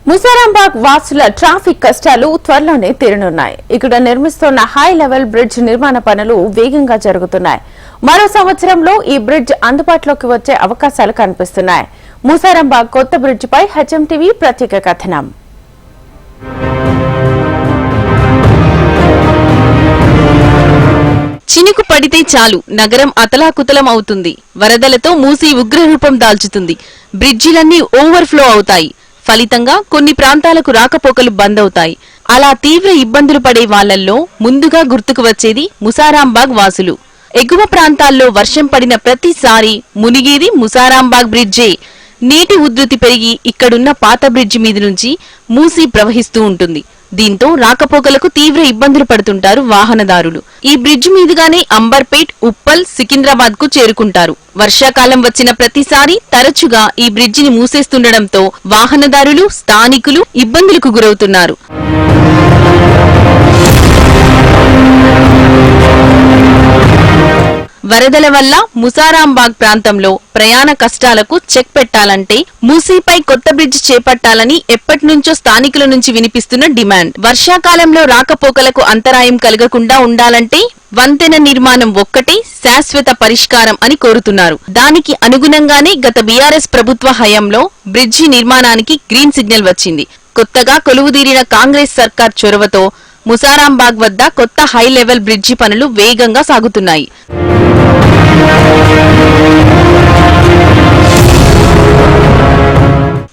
ముసారాంబాగ్ వాసుల ట్రాఫిక్ కష్టాలు త్వరలోనే తీరనున్నాయి. ఇక్కడ నిర్మిస్తున్న హై లెవెల్ బ్రిడ్జ్ నిర్మాణ పనులు వేగంగా జరుగుతున్నాయి. మరో సంవత్సరంలో ఈ బ్రిడ్జ్ అందుబాటులోకి వచ్చే అవకాశాలు కనిపిస్తున్నాయి. ముసారాంబాగ్ కొత్త బ్రిడ్జ్ పై హెచ్ఎంటీవీ ప్రత్యేక కథనం. చినుకు పడితే చాలు నగరం అతలాకుతలం అవుతుంది. వరదలతో మూసీ ఉగ్రరూపం దాల్చుతుంది. బ్రిడ్జిలన్నీ ఓవర్ఫ్లో అవుతాయి. ఫలితంగా కొన్ని ప్రాంతాలకు రాకపోకలు బంద్ అవుతాయి. అలా తీవ్ర ఇబ్బందులు పడే వాళ్లల్లో ముందుగా గుర్తుకు వచ్చేది ముసారాంబాగ్ వాసులు. ఎగువ ప్రాంతాల్లో వర్షం పడిన ప్రతిసారి మునిగేది ముసారాంబాగ్ బ్రిడ్జే. నీటి ఉధృతి పెరిగి ఇక్కడున్న పాత బ్రిడ్జి మీద నుంచి మూసీ ప్రవహిస్తూ ఉంటుంది. దీంతో రాకపోకలకు తీవ్ర ఇబ్బందులు పడుతుంటారు వాహనదారులు. ఈ బ్రిడ్జ్ మీదుగానే అంబర్పేట్, ఉప్పల్, సికింద్రాబాద్ కు చేరుకుంటారు. వర్షాకాలం వచ్చిన ప్రతిసారి తరచుగా ఈ బ్రిడ్జిని మూసేస్తుండటంతో వాహనదారులు, స్థానికులు ఇబ్బందులకు గురవుతున్నారు. వరదల వల్ల ముసారాంబాగ్ ప్రాంతంలో ప్రయాణ కష్టాలకు చెక్ పెట్టాలంటే మూసీపై కొత్త బ్రిడ్జ్ చేపట్టాలని ఎప్పటినుంచో స్థానికుల నుంచి వినిపిస్తున్న డిమాండ్. వర్షాకాలంలో రాకపోకలకు అంతరాయం కలగకుండా ఉండాలంటే వంతెన నిర్మాణం ఒక్కటే శాశ్వత పరిష్కారం అని కోరుతున్నారు. దానికి అనుగుణంగానే గత బీఆర్ఎస్ ప్రభుత్వ హయాంలో బ్రిడ్జి నిర్మాణానికి గ్రీన్ సిగ్నల్ వచ్చింది. కొత్తగా కొలువుదీరిన కాంగ్రెస్ సర్కార్ చొరవతో ముసారాంబాగ్ వద్ద కొత్త హై లెవెల్ బ్రిడ్జి పనులు వేగంగా సాగుతున్నాయి.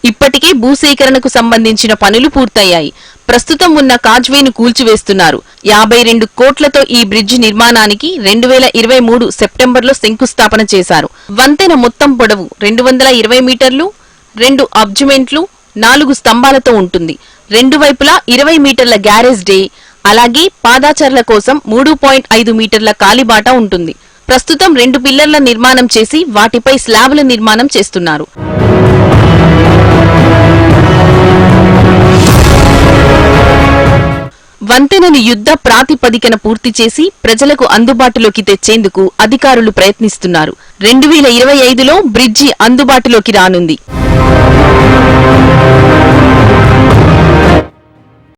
ఇప్పటికే భూసేకరణకు సంబంధించిన పనులు పూర్తయ్యాయి. ప్రస్తుతం ఉన్న కాజ్వేను కూల్చివేస్తున్నారు. 52 కోట్లతో ఈ బ్రిడ్జి నిర్మాణానికి 2023 సెప్టెంబర్లో శంకుస్థాపన చేశారు. వంతెన మొత్తం పొడవు 220 మీటర్లు, 2 అబ్జుమెంట్లు, 4 స్తంభాలతో ఉంటుంది. రెండు వైపులా 20 మీటర్ల గ్యారేజ్ డే, అలాగే పాదాచర్ల కోసం 3.5 మీటర్ల కాలిబాట ఉంటుంది. ప్రస్తుతం 2 పిల్లర్ల నిర్మాణం చేసి వాటిపై స్లాబుల నిర్మాణం చేస్తున్నారు. వంతెనను యుద్ధ ప్రాతిపదికన పూర్తి చేసి ప్రజలకు అందుబాటులోకి తెచ్చేందుకు అధికారులు ప్రయత్నిస్తున్నారు. 2025లో బ్రిడ్జి అందుబాటులోకి రానుంది.